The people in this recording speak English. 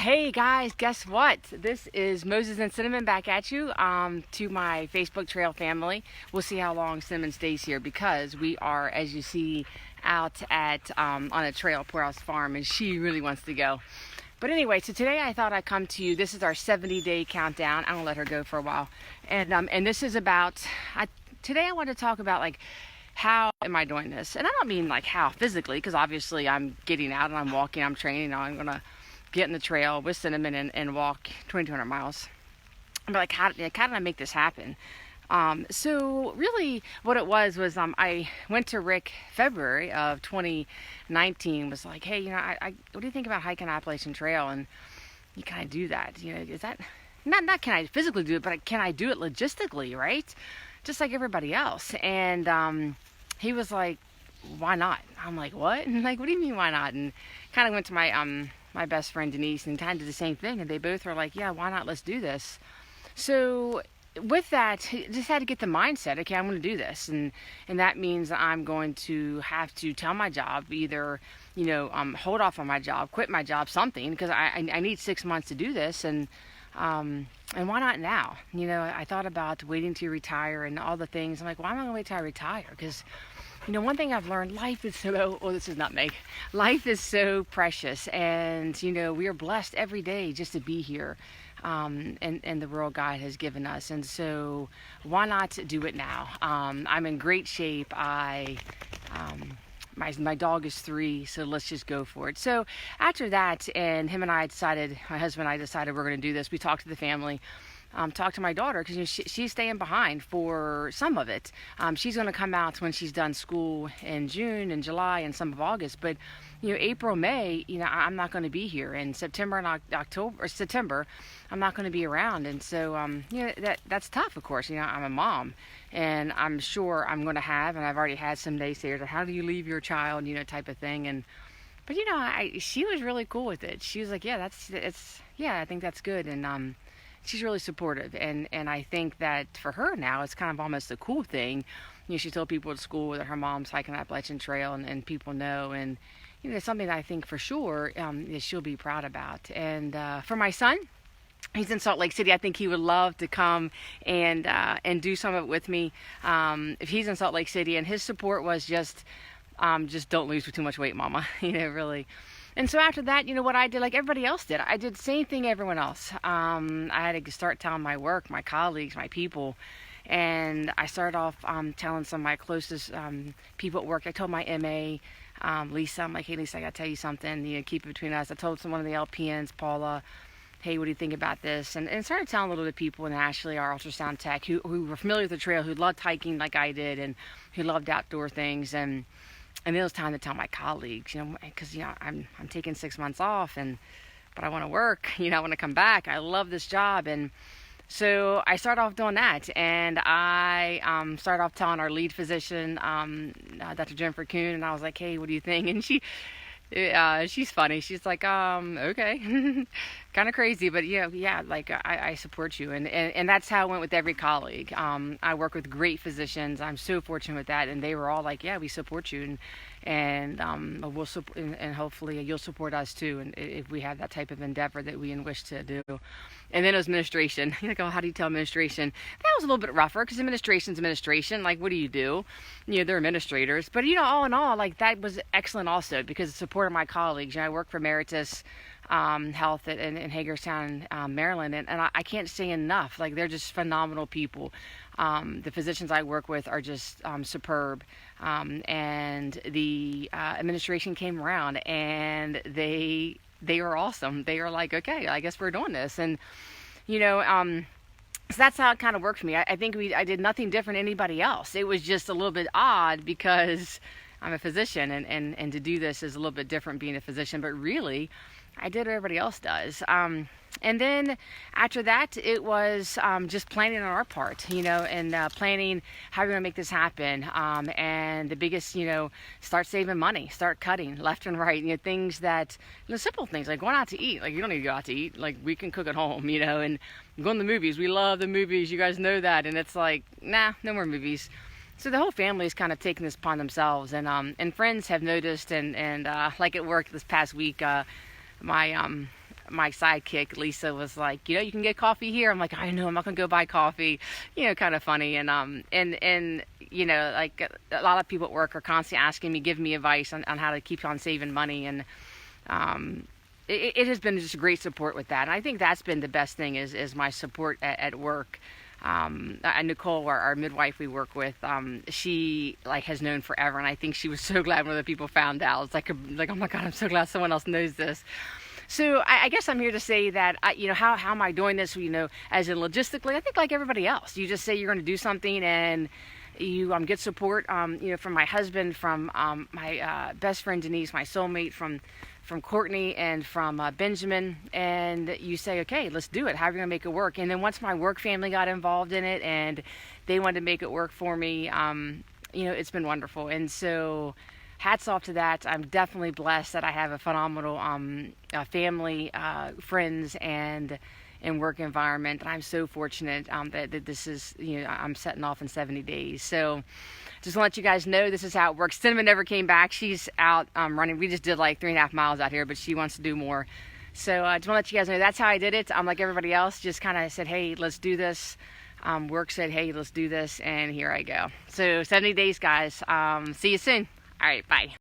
Hey guys, guess what? This is Moses and Cinnamon back at you to my Facebook trail family. We'll see how long Cinnamon stays here because we are, as you see, out at on a trail at Poorhouse Farm, and she really wants to go. But anyway, so today I thought I'd come to you. This is our 70-day countdown. I'm gonna let her go for a while, and this is about. Today I want to talk about like how am I doing this, and I don't mean like how physically, because obviously I'm getting out and I'm walking, I'm training. I'm gonna get in the trail with Cinnamon and walk 2,200 miles. But like, how did I make this happen? So really what it was I went to Rick February of 2019, was like, hey, I what do you think about hiking Appalachian Trail? And you kind of do that, is that, not can I physically do it, but can I do it logistically, right? Just like everybody else. And he was like, why not? I'm like, what? And like, what do you mean why not? And kind of went to my best friend Denise and kind of did the same thing, and they both were like, yeah, why not, let's do this. So with that, just had to get the mindset, okay, I'm going to do this, and that means I'm going to have to tell my job, either hold off on my job, quit my job, something, because I need 6 months to do this. And why not now? I thought about waiting to retire and all the things. I'm like, why am I going to wait till I retire? Because one thing I've learned, life is so, this is not me. Life is so precious, and, we are blessed every day just to be here, and the world God has given us. And so why not do it now? I'm in great shape. My dog is 3, so let's just go for it. So after that, and my husband and I decided we're going to do this. We talked to the family. Talk to my daughter, because she's staying behind for some of it. She's going to come out when she's done school in June and July and some of August. But April, May, I'm not going to be here. In September and September, I'm not going to be around. And so that's tough, of course. I'm a mom, and I'm sure I'm going to have, and I've already had some naysayers of how do you leave your child, type of thing. But she was really cool with it. She was like, yeah, I think that's good. And she's really supportive, and I think that for her now, it's kind of almost a cool thing. She told people at school that her mom's hiking Appalachian Trail, and people know, and it's something that I think for sure she'll be proud about. And for my son, he's in Salt Lake City. I think he would love to come and do some of it with me. If he's in Salt Lake City, and his support was just don't lose too much weight, mama, really. And so after that, what I did, like everybody else did, I did the same thing everyone else. I had to start telling my work, my colleagues, my people. And I started off telling some of my closest people at work. I told my MA, Lisa, I'm like, hey, Lisa, I got to tell you something. Keep it between us. I told one of the LPNs, Paula, hey, what do you think about this? And started telling little bit of people, and Ashley, our ultrasound tech, who were familiar with the trail, who loved hiking like I did, and who loved outdoor things. And then it was time to tell my colleagues, because, I'm taking 6 months off, but I want to work, I want to come back. I love this job. And so I started off doing that. And I started off telling our lead physician, Dr. Jennifer Kuhn, and I was like, hey, what do you think? And she's funny. She's like, okay, kind of crazy, but like I support you. And that's how it went with every colleague. I work with great physicians. I'm so fortunate with that. And they were all like, yeah, we support you. And we'll support, and hopefully you'll support us too. And if we have that type of endeavor that we wish to do. And then it was administration. You're like, oh, how do you tell administration? That was a little bit rougher, because administration's administration. Like, what do you do? They're administrators. But all in all, like, that was excellent also, because the support of my colleagues. I work for Emeritus Health in Hagerstown, Maryland, and I can't say enough. Like, they're just phenomenal people. The physicians I work with are just superb. And the administration came around, and they were awesome. They were like, okay, I guess we're doing this. And so that's how it kind of worked for me. I think I did nothing different than anybody else. It was just a little bit odd, because I'm a physician, and to do this is a little bit different being a physician, but really I did what everybody else does. And then after that, it was just planning on our part, and planning how we're going to make this happen. And the biggest, start saving money, start cutting left and right, things that, simple things like going out to eat. Like, you don't need to go out to eat. Like, we can cook at home, and going to the movies. We love the movies. You guys know that. And it's like, nah, no more movies. So the whole family is kind of taking this upon themselves. And friends have noticed, and like at work this past week, my my sidekick Lisa was like, you can get coffee here. I'm like, I know, I'm not gonna go buy coffee, kind of funny. And like a lot of people at work are constantly asking me, give me advice on how to keep on saving money, and it has been just great support with that. And I think that's been the best thing is my support at work. Nicole, our midwife we work with, she like has known forever, and I think she was so glad when other people found out. It's like oh my God, I'm so glad someone else knows this. So I guess I'm here to say that how am I doing this? As in logistically, I think like everybody else, you just say you're going to do something, and you get support, from my husband, from my best friend Denise, my soulmate, from Courtney, and from Benjamin, and you say, okay, let's do it. How are we going to make it work? And then once my work family got involved in it and they wanted to make it work for me, it's been wonderful. And so hats off to that. I'm definitely blessed that I have a phenomenal family, friends, and work environment. And I'm so fortunate that this is, I'm setting off in 70 days. So just want to let you guys know this is how it works. Cinnamon never came back. She's out running. We just did like 3.5 miles out here, but she wants to do more. So I just want to let you guys know that's how I did it. I'm like everybody else, just kind of said, hey, let's do this. Work said, hey, let's do this. And here I go. So 70 days, guys. See you soon. All right, bye.